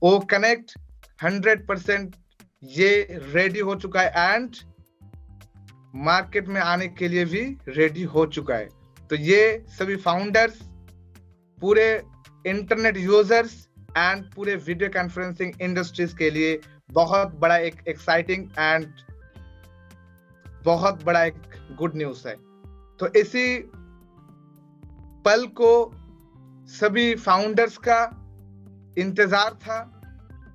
ओ connect 100% ये ready हो चुका है एंड मार्केट में आने के लिए भी रेडी हो चुका है। तो ये सभी फाउंडर्स, पूरे इंटरनेट यूजर्स एंड पूरे वीडियो कॉन्फ्रेंसिंग इंडस्ट्रीज के लिए बहुत बड़ा एक एक्साइटिंग एंड बहुत बड़ा एक गुड न्यूज है। तो इसी पल को सभी फाउंडर्स का इंतजार था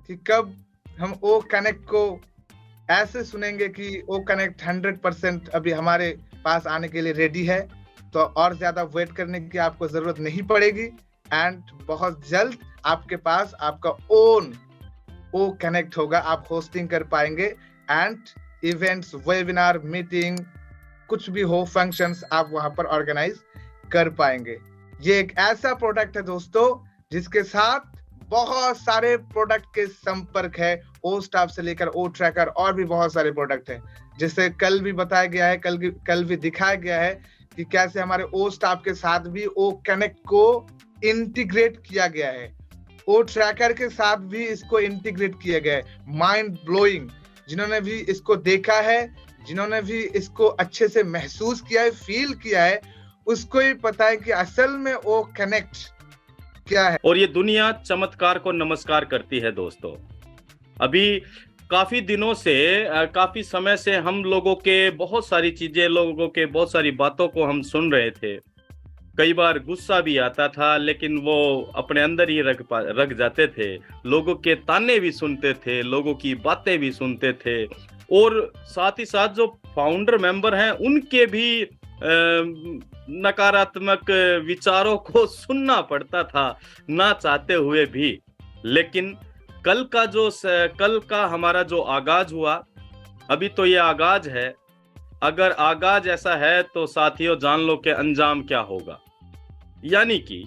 कि कब हम ओ कनेक्ट को ऐसे सुनेंगे कि ओ कनेक्ट 100% अभी हमारे पास आने के लिए रेडी है। तो और ज्यादा वेट करने की आपको जरूरत नहीं पड़ेगी एंड बहुत जल्द आपके पास आपका ओन ओ कनेक्ट होगा। आप होस्टिंग कर पाएंगे एंड इवेंट्स, वेबिनार, मीटिंग, कुछ भी हो, फंक्शंस आप वहां पर ऑर्गेनाइज कर पाएंगे। ये एक ऐसा प्रोडक्ट है दोस्तों जिसके साथ बहुत सारे प्रोडक्ट के संपर्क है, ओ स्टाफ से लेकर ओ ट्रैकर और भी बहुत सारे प्रोडक्ट हैं। जैसे कल भी बताया गया है, कल भी दिखाया गया है कि कैसे हमारे ओ स्टाफ के साथ भी ओ कनेक्ट को इंटीग्रेट किया गया है, ओ ट्रैकर के साथ भी इसको इंटीग्रेट किया गया है। Mind blowing. जिन्होंने भी इसको देखा है, जिन्होंने भी इसको अच्छे से महसूस किया है, फील किया है, उसको ही पता है कि असल में ओ कनेक्ट क्या है। और ये दुनिया चमत्कार को नमस्कार करती है दोस्तों। अभी काफी दिनों से, काफी समय से हम लोगों के बहुत सारी चीजें, लोगों के बहुत सारी बातों को हम सुन रहे थे। कई बार गुस्सा भी आता था, लेकिन वो अपने अंदर ही रख जाते थे। लोगों के ताने भी सुनते थे, लोगों की बातें भी सुनते थे, और साथ ही साथ जो फाउंडर मेंबर हैं उनके भी नकारात्मक विचारों को सुनना पड़ता था, ना चाहते हुए भी। लेकिन कल का हमारा जो आगाज हुआ, अभी तो ये आगाज है। अगर आगाज ऐसा है तो साथियों जान लो कि अंजाम क्या होगा। यानी कि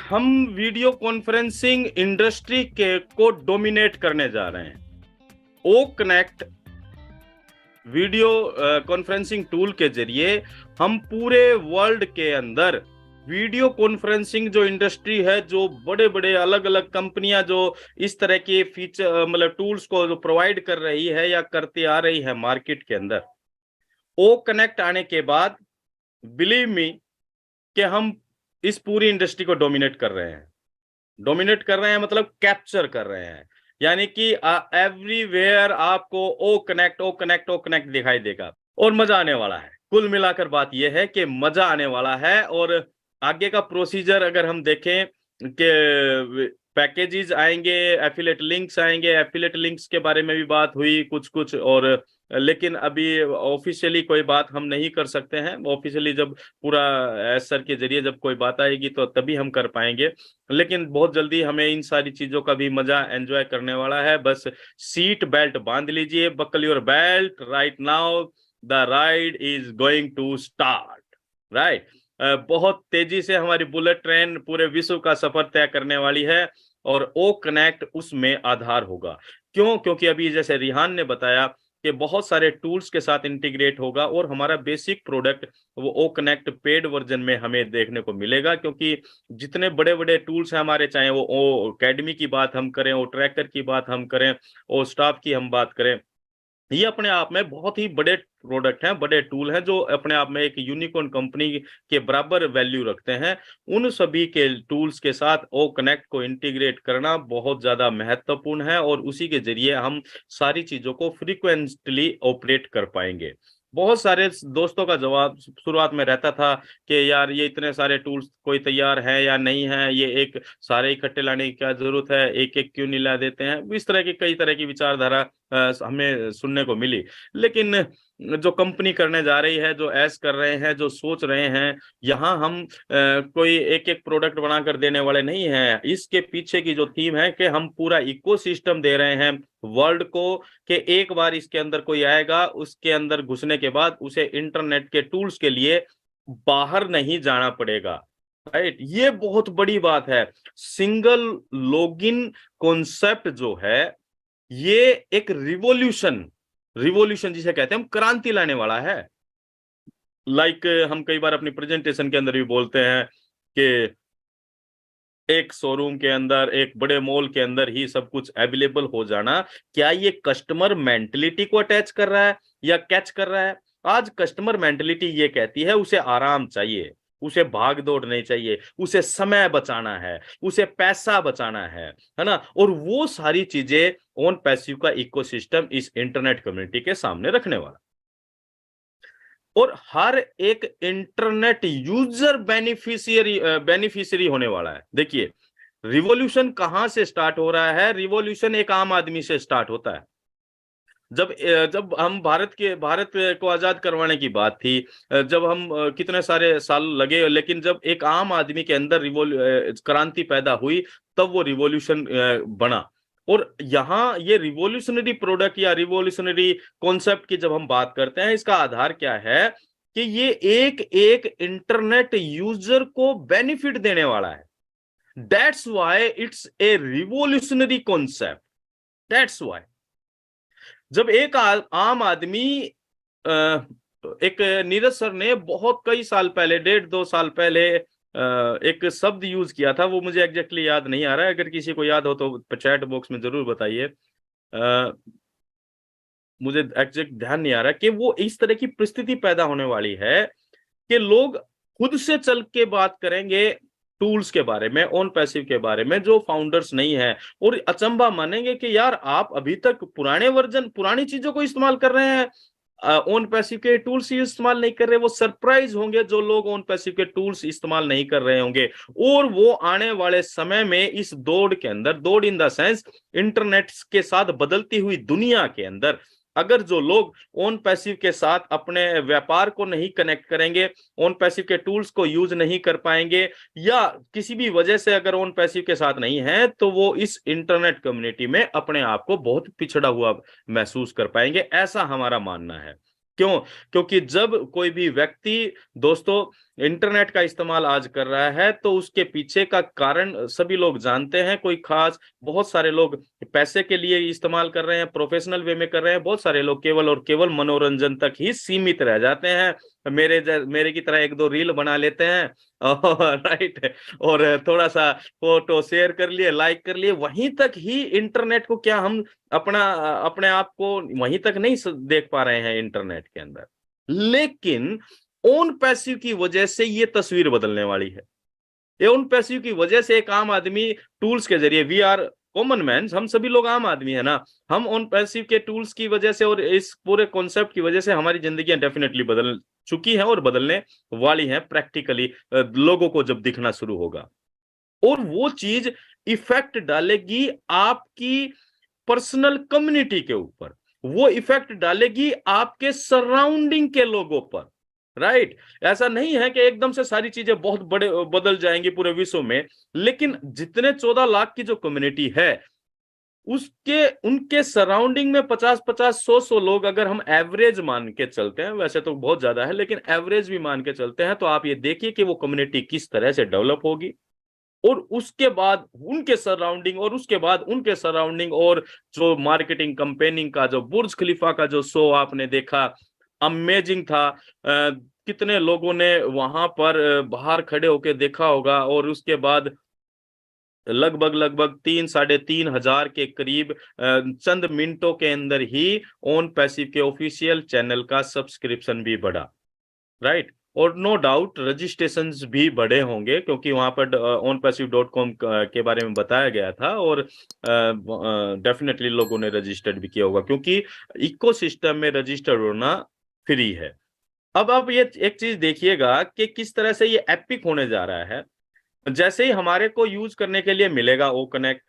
हम वीडियो कॉन्फ्रेंसिंग इंडस्ट्री को डोमिनेट करने जा रहे हैं। O connect video conferencing tool के जरिए हम पूरे वर्ल्ड के अंदर वीडियो कॉन्फ्रेंसिंग जो इंडस्ट्री है, जो बड़े बड़े अलग अलग कंपनियां जो इस तरह के फीचर मतलब टूल्स को जो प्रोवाइड कर रही है या करती आ रही है मार्केट के अंदर, ओ कनेक्ट आने के बाद बिलीव मी कि हम इस पूरी इंडस्ट्री को डोमिनेट कर रहे हैं। डोमिनेट कर रहे हैं मतलब कैप्चर कर रहे हैं। यानी कि एवरीवेयर आपको ओ कनेक्ट दिखाई देगा और मजा आने वाला है। कुल मिलाकर बात यह है कि मजा आने वाला है। और आगे का प्रोसीजर अगर हम देखें कि पैकेजेस आएंगे, एफिलिएट लिंक्स आएंगे, एफिलिएट लिंक्स के बारे में भी बात हुई कुछ, और लेकिन अभी ऑफिशियली कोई बात हम नहीं कर सकते हैं। ऑफिशियली जब पूरा सर के जरिए जब कोई बात आएगी तो तभी हम कर पाएंगे। लेकिन बहुत जल्दी हमें इन सारी चीजों का भी मजा एंजॉय करने वाला है। बस सीट बेल्ट बांध लीजिए, buckle your belt, right now the ride is going to start. Right, बहुत तेजी से हमारी बुलेट ट्रेन पूरे विश्व का सफर तय करने वाली है और ओ कनेक्ट उसमें आधार होगा। क्यों? क्योंकि अभी जैसे रिहान ने बताया कि बहुत सारे टूल्स के साथ इंटीग्रेट होगा और हमारा बेसिक प्रोडक्ट वो ओ कनेक्ट पेड वर्जन में हमें देखने को मिलेगा। क्योंकि जितने बड़े बड़े टूल्स हैं हमारे, चाहे वो ओ अकेडमी की बात हम करें, ओ ट्रैकर की बात हम करें, ओ स्टाफ की हम बात करें, ये अपने आप में बहुत ही बड़े प्रोडक्ट हैं, बड़े टूल हैं जो अपने आप में एक यूनिकॉर्न कंपनी के बराबर वैल्यू रखते हैं। उन सभी के टूल्स के साथ ओ कनेक्ट को इंटीग्रेट करना बहुत ज्यादा महत्वपूर्ण है और उसी के जरिए हम सारी चीजों को फ्रीक्वेंटली ऑपरेट कर पाएंगे। बहुत सारे दोस्तों का जवाब शुरुआत में रहता था कि यार ये इतने सारे टूल्स कोई तैयार है या नहीं है, ये एक सारे इकट्ठे लाने की क्या जरूरत है, एक एक क्यों नहीं ला देते हैं। इस तरह की कई तरह की विचारधारा हमें सुनने को मिली। लेकिन जो कंपनी करने जा रही है, जो ऐस कर रहे हैं, जो सोच रहे हैं, यहाँ हम कोई एक एक प्रोडक्ट बनाकर देने वाले नहीं हैं। इसके पीछे की जो थीम है कि हम पूरा इकोसिस्टम दे रहे हैं वर्ल्ड को, कि एक बार इसके अंदर कोई आएगा, उसके अंदर घुसने के बाद उसे इंटरनेट के टूल्स के लिए बाहर नहीं जाना पड़ेगा। राइट, ये बहुत बड़ी बात है। सिंगल लॉगिन कॉन्सेप्ट जो है, ये एक रिवॉल्यूशन जिसे कहते हैं हम, क्रांति लाने वाला है। लाइक हम कई बार अपनी प्रेजेंटेशन के अंदर भी बोलते हैं कि एक शोरूम के अंदर, एक बड़े मॉल के अंदर ही सब कुछ अवेलेबल हो जाना, क्या ये कस्टमर मेंटलिटी को अटैच कर रहा है या कैच कर रहा है? आज कस्टमर मेंटलिटी ये कहती है उसे आराम चाहिए, उसे भाग दौड़ नहीं चाहिए, उसे समय बचाना है, उसे पैसा बचाना है ना? और वो सारी चीजें ओन पैसिव का इकोसिस्टम इस इंटरनेट कम्युनिटी के सामने रखने वाला, और हर एक इंटरनेट यूजर बेनिफिशियरी होने वाला है। देखिए, रिवॉल्यूशन कहां से स्टार्ट हो रहा है? रिवॉल्यूशन एक आम आदमी से स्टार्ट होता है। जब हम भारत को आजाद करवाने की बात थी, जब हम कितने सारे साल लगे, लेकिन जब एक आम आदमी के अंदर क्रांति पैदा हुई, तब वो रिवॉल्यूशन बना। और यहाँ ये रिवॉल्यूशनरी प्रोडक्ट या रिवॉल्यूशनरी कॉन्सेप्ट की जब हम बात करते हैं, इसका आधार क्या है कि ये एक एक इंटरनेट यूजर को बेनिफिट देने वाला है। That's why it's a revolutionary concept. That's why जब एक आम आदमी, एक नीरज सर ने बहुत कई साल पहले, 1.5-2 साल पहले एक शब्द यूज किया था, वो मुझे एग्जैक्टली याद नहीं आ रहा है, अगर किसी को याद हो तो चैट बॉक्स में जरूर बताइए। मुझे एग्जैक्ट ध्यान नहीं आ रहा कि वो इस तरह की परिस्थिति पैदा होने वाली है कि लोग खुद से चल के बात करेंगे टूल्स के बारे में, ऑन पैसिव के बारे में, जो फाउंडर्स नहीं है, और अचंभा मानेंगे कि यार आप अभी तक पुराने वर्जन, पुरानी चीजों को इस्तेमाल कर रहे हैं, ऑन पैसिव के टूल्स ही इस्तेमाल नहीं कर रहे। वो सरप्राइज होंगे जो लोग ऑन पैसिव के टूल्स इस्तेमाल नहीं कर रहे होंगे। और वो आने वाले समय में इस दौड़ के अंदर, दौड़ इन द सेंस इंटरनेट के साथ बदलती हुई दुनिया के अंदर, अगर जो लोग ऑन पैसिव के साथ अपने व्यापार को नहीं कनेक्ट करेंगे, ऑन पैसिव के टूल्स को यूज नहीं कर पाएंगे, या किसी भी वजह से अगर ऑन पैसिव के साथ नहीं है, तो वो इस इंटरनेट कम्युनिटी में अपने आप को बहुत पिछड़ा हुआ महसूस कर पाएंगे, ऐसा हमारा मानना है। क्यों? क्योंकि जब कोई भी व्यक्ति दोस्तों इंटरनेट का इस्तेमाल आज कर रहा है, तो उसके पीछे का कारण सभी लोग जानते हैं। कोई खास, बहुत सारे लोग पैसे के लिए इस्तेमाल कर रहे हैं, प्रोफेशनल वे में कर रहे हैं, बहुत सारे लोग केवल और केवल मनोरंजन तक ही सीमित रह जाते हैं। मेरे की तरह 1-2 रील बना लेते हैं और राइट, और थोड़ा सा फोटो शेयर कर लिए, लाइक कर लिए, वहीं तक ही इंटरनेट को, क्या हम अपने आप को वहीं तक नहीं देख पा रहे हैं इंटरनेट के अंदर? लेकिन ओन पैसिव की वजह से ये तस्वीर बदलने वाली है। ये ओन पैसिव की वजह से एक आम आदमी टूल्स के जरिए, वी आर कॉमन मैन, हम सभी लोग आम आदमी है ना, हम ऑन पैसिव के टूल्स की वजह से और इस पूरे कॉन्सेप्ट की वजह से हमारी जिंदगियां डेफिनेटली बदल चुकी हैं और बदलने वाली हैं प्रैक्टिकली, लोगों को जब दिखना शुरू होगा। और वो चीज इफेक्ट डालेगी आपकी पर्सनल कम्युनिटी के ऊपर, वो इफेक्ट डालेगी आपके सराउंडिंग के लोगों पर, राइट? ऐसा नहीं है कि एकदम से सारी चीजें बहुत बड़े बदल जाएंगी पूरे विश्व में, लेकिन जितने 14 लाख की जो कम्युनिटी है, उसके उनके सराउंडिंग में 50-50, 100-100 लोग, अगर हम एवरेज मान के चलते हैं, वैसे तो बहुत ज्यादा है, लेकिन एवरेज भी मान के चलते हैं, तो आप ये देखिए कि वो कम्युनिटी किस तरह से डेवलप होगी। और उसके बाद उनके सराउंडिंग, और उसके बाद उनके सराउंडिंग, और जो मार्केटिंग कंपेनिंग का जो बुर्ज खलीफा का जो शो आपने देखा, अमेजिंग था। कितने लोगों ने वहां पर बाहर खड़े होके देखा होगा, और उसके बाद लगभग 3-3.5 हजार के करीब चंद मिनटों के अंदर ही ऑन पैसिव के ऑफिशियल चैनल का सब्सक्रिप्शन भी बढ़ा, राइट? और नो डाउट रजिस्ट्रेशंस भी बढ़े होंगे, क्योंकि वहां पर onpassive.com के बारे में बताया गया था, और डेफिनेटली लोगों ने रजिस्टर्ड भी किया होगा, क्योंकि इकोसिस्टम में रजिस्टर्ड होना फ्री है। अब आप ये एक चीज देखिएगा कि किस तरह से ये एपिक होने जा रहा है। जैसे ही हमारे को यूज करने के लिए मिलेगा ओ कनेक्ट,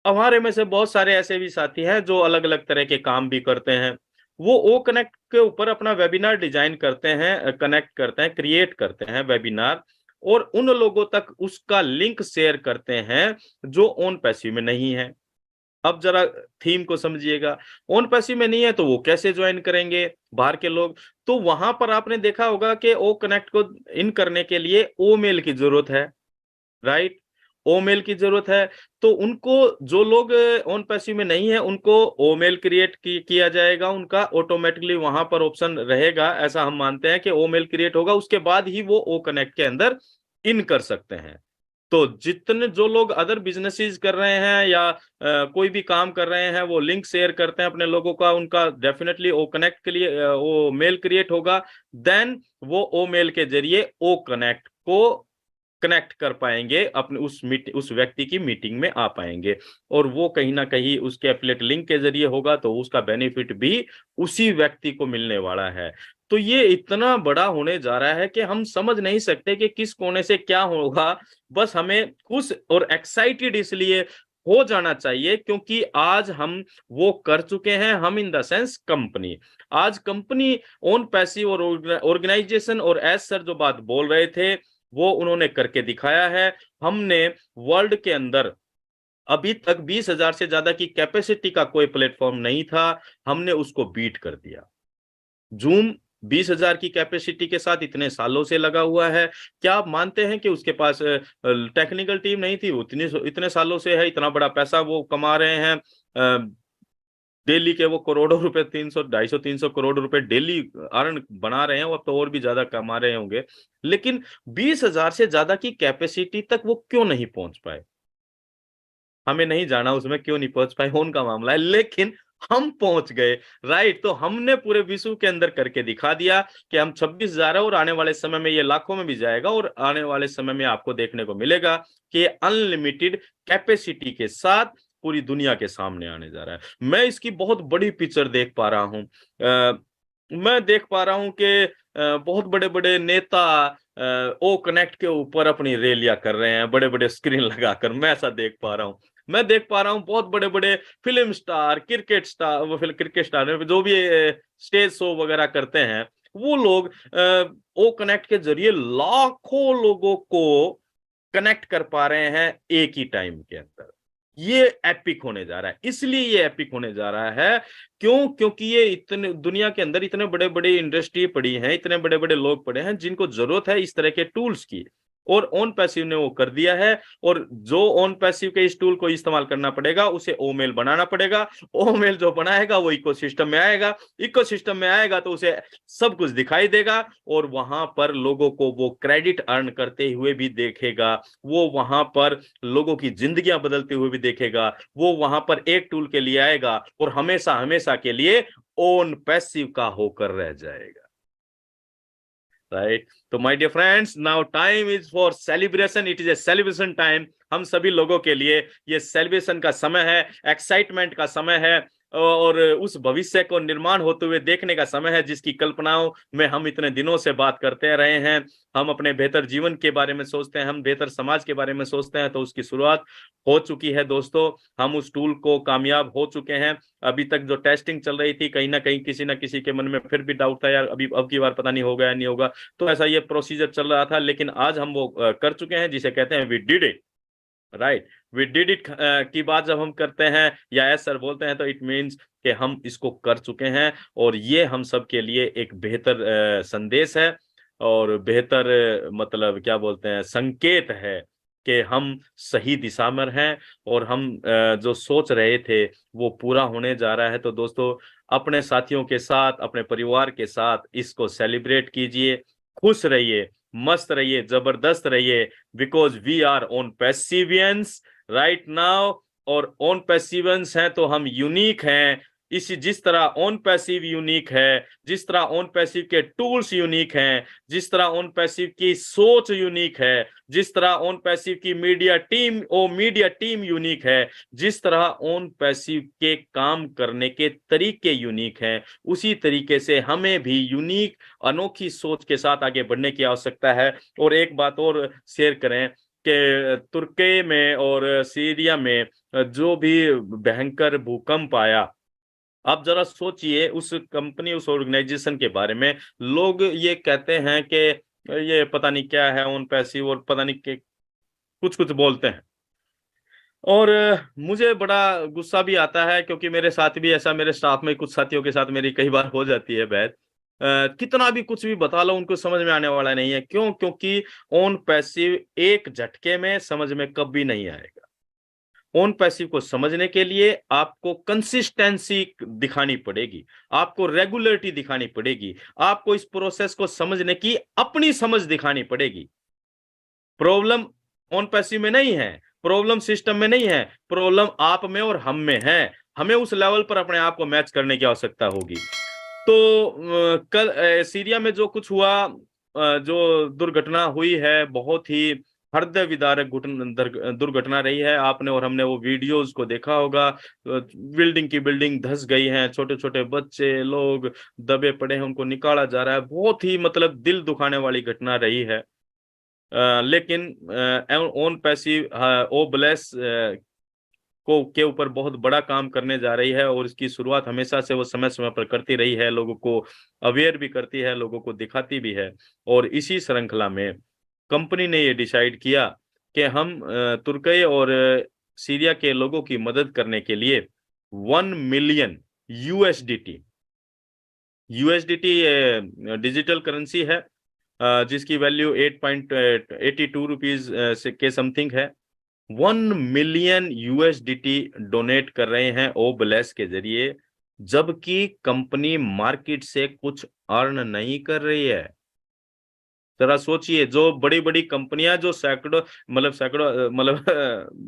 हमारे में से बहुत सारे ऐसे भी साथी हैं जो अलग अलग तरह के काम भी करते हैं, वो ओ कनेक्ट के ऊपर अपना वेबिनार डिजाइन करते हैं, कनेक्ट करते हैं, क्रिएट करते हैं वेबिनार, और उन लोगों तक उसका लिंक शेयर करते हैं जो ऑन पैसिव में नहीं है। अब जरा थीम को समझिएगा, ऑन पैसिव में नहीं है तो वो कैसे ज्वाइन करेंगे बाहर के लोग? तो वहां पर आपने देखा होगा कि ओ कनेक्ट को इन करने के लिए ओ मेल की जरूरत है, राइट? ओ मेल की जरूरत है। तो उनको, जो लोग ऑन पैसिव में नहीं है, उनको ओ मेल क्रिएट किया जाएगा, उनका ऑटोमेटिकली वहां पर ऑप्शन रहेगा, ऐसा हम मानते हैं कि ओ मेल क्रिएट होगा, उसके बाद ही वो ओ कनेक्ट के अंदर इन कर सकते हैं। तो जितने जो लोग अदर बिजनेसेस कर रहे हैं या कोई भी काम कर रहे हैं, वो लिंक शेयर करते हैं अपने लोगों का, उनका डेफिनेटली ओ कनेक्ट के लिए वो मेल क्रिएट होगा। देन वो ओ मेल के जरिए ओ कनेक्ट को कनेक्ट कर पाएंगे, अपने उस व्यक्ति की मीटिंग में आ पाएंगे, और वो कहीं ना कहीं उसके एफिलिएट लिंक के जरिए होगा, तो उसका बेनिफिट भी उसी व्यक्ति को मिलने वाला है। तो ये इतना बड़ा होने जा रहा है कि हम समझ नहीं सकते कि किस कोने से क्या होगा। बस हमें खुश और एक्साइटेड इसलिए हो जाना चाहिए क्योंकि आज हम वो कर चुके हैं, हम इन द सेंस कंपनी। आज कंपनी ओन पैसिव और ऑर्गेनाइजेशन और एज सर जो बात बोल रहे थे वो उन्होंने करके दिखाया है। हमने वर्ल्ड के अंदर अभी तक 20,000 से ज्यादा की कैपेसिटी का कोई प्लेटफॉर्म नहीं था, हमने उसको बीट कर दिया। जूम 20,000 की कैपेसिटी के साथ इतने सालों से लगा हुआ है। क्या आप मानते हैं कि उसके पास टेक्निकल टीम नहीं थी? वो इतने सालों से है, इतना बड़ा पैसा वो कमा रहे हैं। डेली के वो करोड़ों रुपए, 250 करोड़ रुपए डेली अर्न बना रहे हैं, वो अब तो और भी ज्यादा कमा रहे होंगे। लेकिन 20,000 से ज्यादा की कैपेसिटी तक वो क्यों नहीं पहुंच पाए? हमें नहीं जाना उसमें क्यों नहीं पहुंच पाए, उनका मामला है, लेकिन हम पहुंच गए। राइट, तो हमने पूरे विश्व के अंदर करके दिखा दिया कि हम 26,000 है, और आने वाले समय में ये लाखों में भी जाएगा, और आने वाले समय में आपको देखने को मिलेगा कि अनलिमिटेड कैपेसिटी के साथ पूरी दुनिया के सामने आने जा रहा है। मैं इसकी बहुत बड़ी पिक्चर देख पा रहा हूं। मैं देख पा रहा हूं कि बहुत बड़े बड़े नेता ओ कनेक्ट के ऊपर अपनी रैलियां कर रहे हैं, बड़े बड़े स्क्रीन लगाकर। मैं ऐसा देख पा रहा हूं। मैं देख पा रहा हूं बहुत बड़े बड़े फिल्म स्टार, क्रिकेट स्टार, वो क्रिकेट स्टार जो भी स्टेज शो वगैरह करते हैं, वो लोग ओ कनेक्ट के जरिए लाखों लोगों को कनेक्ट कर पा रहे हैं एक ही टाइम के अंदर। ये एपिक होने जा रहा है। इसलिए ये एपिक होने जा रहा है क्योंकि ये इतने दुनिया के अंदर इतने बड़े बड़े इंडस्ट्री पड़ी हैं, इतने बड़े बड़े लोग पड़े हैं जिनको जरूरत है इस तरह के टूल्स की, और ऑन पैसिव ने वो कर दिया है। और जो ऑन पैसिव के इस टूल को इस्तेमाल करना पड़ेगा, उसे ओ मेल बनाना पड़ेगा। ओ मेल जो बनाएगा वो इकोसिस्टम में आएगा, इकोसिस्टम में आएगा तो उसे सब कुछ दिखाई देगा, और वहां पर लोगों को वो क्रेडिट अर्न करते हुए भी देखेगा, वो वहां पर लोगों की जिंदगियां बदलते हुए भी देखेगा। वो वहां पर एक टूल के लिए आएगा और हमेशा हमेशा के लिए ऑन पैसिव का होकर रह जाएगा। राइट, तो my dear friends, now time is for celebration. It is a celebration time. हम सभी लोगों के लिए ये सेलिब्रेशन का समय है, एक्साइटमेंट का समय है, और उस भविष्य को निर्माण होते हुए देखने का समय है जिसकी कल्पनाओं में हम इतने दिनों से बात करते रहे हैं। हम अपने बेहतर जीवन के बारे में सोचते हैं, हम बेहतर समाज के बारे में सोचते हैं, तो उसकी शुरुआत हो चुकी है दोस्तों। हम उस टूल को कामयाब हो चुके हैं। अभी तक जो टेस्टिंग चल रही थी, कहीं ना कहीं किसी ना किसी के मन में फिर भी डाउट था, यार अभी अब की बार पता नहीं होगा या नहीं होगा, तो ऐसा ये प्रोसीजर चल रहा था। लेकिन आज हम वो कर चुके हैं जिसे कहते हैं we did it. Right, we did it की बात जब हम करते हैं या एस सर बोलते हैं, तो इट मीन्स कि हम इसको कर चुके हैं, और ये हम सब के लिए एक बेहतर संदेश है, और बेहतर मतलब क्या बोलते हैं, संकेत है कि हम सही दिशा में हैं, और हम जो सोच रहे थे वो पूरा होने जा रहा है। तो दोस्तों, अपने साथियों के साथ, अपने परिवार के साथ इसको सेलिब्रेट कीजिए, खुश रहिए, मस्त रहिए, जबरदस्त रहिए, बिकॉज वी आर ऑन पैसिवियंस राइट नाउ। और ऑन पैसिवियंस हैं तो हम यूनिक हैं। इसी जिस तरह ऑन पैसिव यूनिक है, जिस तरह ऑन पैसिव के टूल्स यूनिक हैं, जिस तरह ऑन पैसिव की सोच यूनिक है, जिस तरह ऑन पैसिव की मीडिया टीम यूनिक है, जिस तरह ऑन पैसिव के काम करने के तरीके यूनिक हैं, उसी तरीके से हमें भी यूनिक अनोखी सोच के साथ आगे बढ़ने की आवश्यकता है। और एक बात और शेयर करें कि तुर्की में और सीरिया में जो भी भयंकर भूकंप आया, आप जरा सोचिए उस कंपनी, उस ऑर्गेनाइजेशन के बारे में। लोग ये कहते हैं कि ये पता नहीं क्या है ऑन पैसिव, और पता नहीं कि कुछ कुछ बोलते हैं, और मुझे बड़ा गुस्सा भी आता है क्योंकि मेरे साथ भी ऐसा, मेरे स्टाफ में कुछ साथियों के साथ मेरी कई बार हो जाती है बहस। कितना भी कुछ भी बता लो, उनको समझ में आने वाला नहीं है। क्यों? क्योंकि ऑन पैसिव एक झटके में समझ में कभी नहीं आएगा। ऑन पैसिव को समझने के लिए आपको कंसिस्टेंसी दिखानी पड़ेगी, आपको रेगुलरिटी दिखानी पड़ेगी, आपको इस प्रोसेस को समझने की अपनी समझ दिखानी पड़ेगी। प्रॉब्लम ऑन पैसिव में नहीं है, प्रॉब्लम सिस्टम में नहीं है, प्रॉब्लम आप में और हम में है। हमें उस लेवल पर अपने आप को मैच करने की आवश्यकता होगी। तो कल सीरिया में जो कुछ हुआ, जो दुर्घटना हुई है, बहुत ही हृदय विदारक दुर्घटना रही है। आपने और हमने वो वीडियोस को देखा होगा, बिल्डिंग की बिल्डिंग धंस गई है, छोटे छोटे बच्चे लोग दबे पड़े हैं, उनको निकाला जा रहा है। बहुत ही मतलब दिल दुखाने वाली घटना रही है। लेकिन ओन पैसिव ओबलेस को के ऊपर बहुत बड़ा काम करने जा रही है, और इसकी शुरुआत हमेशा से वो समय समय पर करती रही है, लोगों को अवेयर भी करती है, लोगों को दिखाती भी है। और इसी श्रृंखला में कंपनी ने ये डिसाइड किया कि हम तुर्की और सीरिया के लोगों की मदद करने के लिए 1 million USDT, USDT digital currency है, जिसकी वैल्यू 8.82 रुपीज के समथिंग है। 1 मिलियन यूएसडीटी डोनेट कर रहे हैं ओबलेस के जरिए, जबकि कंपनी मार्केट से कुछ अर्न नहीं कर रही है। जरा सोचिए, जो बड़ी बड़ी कंपनियां जो सैकड़ों मतलब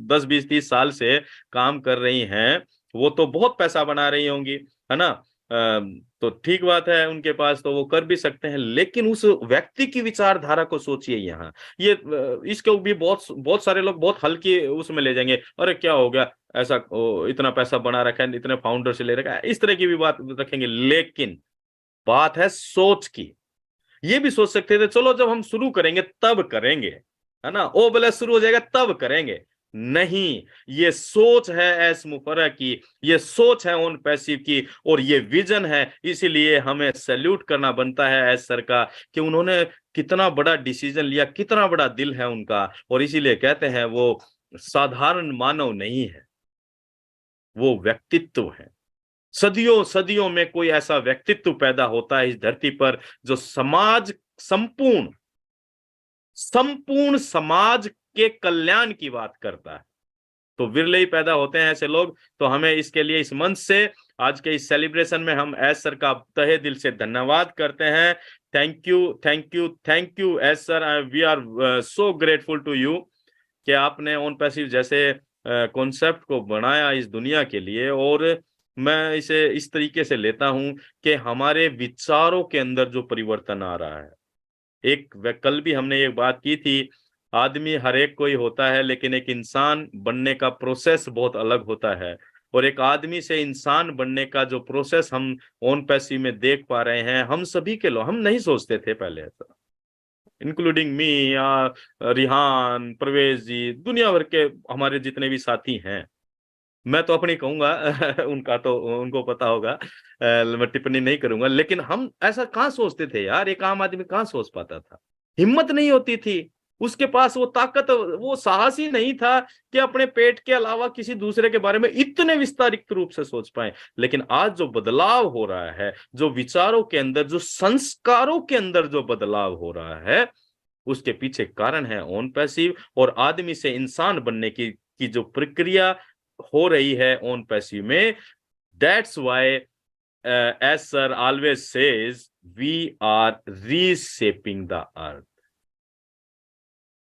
10 20 30 साल से काम कर रही हैं, वो तो बहुत पैसा बना रही होंगी, है ना। तो ठीक बात है, उनके पास तो वो कर भी सकते हैं, लेकिन उस व्यक्ति की विचारधारा को सोचिए। यहाँ ये इसके भी बहुत बहुत सारे लोग बहुत हल्की उसमें ले जाएंगे, अरे क्या हो गया, ऐसा इतना पैसा बना रखा है, इतने फाउंडर से ले रखा है, इस तरह की भी बात रखेंगे। लेकिन बात है सोच की। ये भी सोच सकते थे चलो जब हम शुरू करेंगे तब करेंगे, है ना, ओ भले शुरू हो जाएगा तब करेंगे। नहीं, ये सोच है एस मुफर्रह की, ये सोच है ओन पैसिव की, और ये विजन है। इसीलिए हमें सैल्यूट करना बनता है एस सर का, कि उन्होंने कितना बड़ा डिसीजन लिया, कितना बड़ा दिल है उनका। और इसीलिए कहते हैं वो साधारण मानव नहीं है, वो व्यक्तित्व है। सदियों सदियों में कोई ऐसा व्यक्तित्व पैदा होता है इस धरती पर जो समाज, संपूर्ण संपूर्ण समाज के कल्याण की बात करता है। तो विरले ही पैदा होते हैं ऐसे लोग। तो हमें इसके लिए इस मंच से आज के इस सेलिब्रेशन में हम एस सर का तहे दिल से धन्यवाद करते हैं। Thank you, thank you, thank you S sir, we are so grateful to you कि आपने ओन पैसिव जैसे कॉन्सेप्ट को बनाया इस दुनिया के लिए। और मैं इसे इस तरीके से लेता हूं कि हमारे विचारों के अंदर जो परिवर्तन आ रहा है, कल भी हमने एक बात की थी, आदमी हर एक कोई होता है, लेकिन एक इंसान बनने का प्रोसेस बहुत अलग होता है। और एक आदमी से इंसान बनने का जो प्रोसेस हम ओन पैसिव में देख पा रहे हैं, हम सभी के लोग, हम नहीं सोचते थे पहले ऐसा, इंक्लूडिंग मी या रिहान, प्रवेश जी, दुनिया भर के हमारे जितने भी साथी हैं, मैं तो अपनी कहूंगा उनका तो उनको पता होगा, मैं टिप्पणी नहीं करूंगा। लेकिन हम ऐसा कहाँ सोचते थे यार, एक आम आदमी कहाँ सोच पाता था, हिम्मत नहीं होती थी उसके पास, वो ताकत, वो साहस ही नहीं था कि अपने पेट के अलावा किसी दूसरे के बारे में इतने विस्तारित रूप से सोच पाए। लेकिन आज जो बदलाव हो रहा है, जो विचारों के अंदर, जो संस्कारों के अंदर जो बदलाव हो रहा है, उसके पीछे कारण है ओन पैसिव। और आदमी से इंसान बनने की जो प्रक्रिया हो रही है ओन पैसिव में, that's why S sir always says we are reshaping the earth.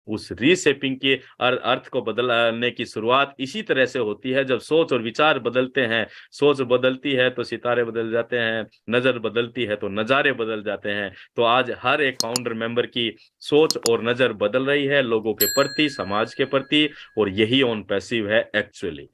उस रीशेपिंग के अर्थ को बदलने की शुरुआत इसी तरह से होती है, जब सोच और विचार बदलते हैं। सोच बदलती है तो सितारे बदल जाते हैं, नजर बदलती है तो नजारे बदल जाते हैं। तो आज हर एक फाउंडर मेंबर की सोच और नजर बदल रही है लोगों के प्रति, समाज के प्रति, और यही ओन पैसिव है एक्चुअली।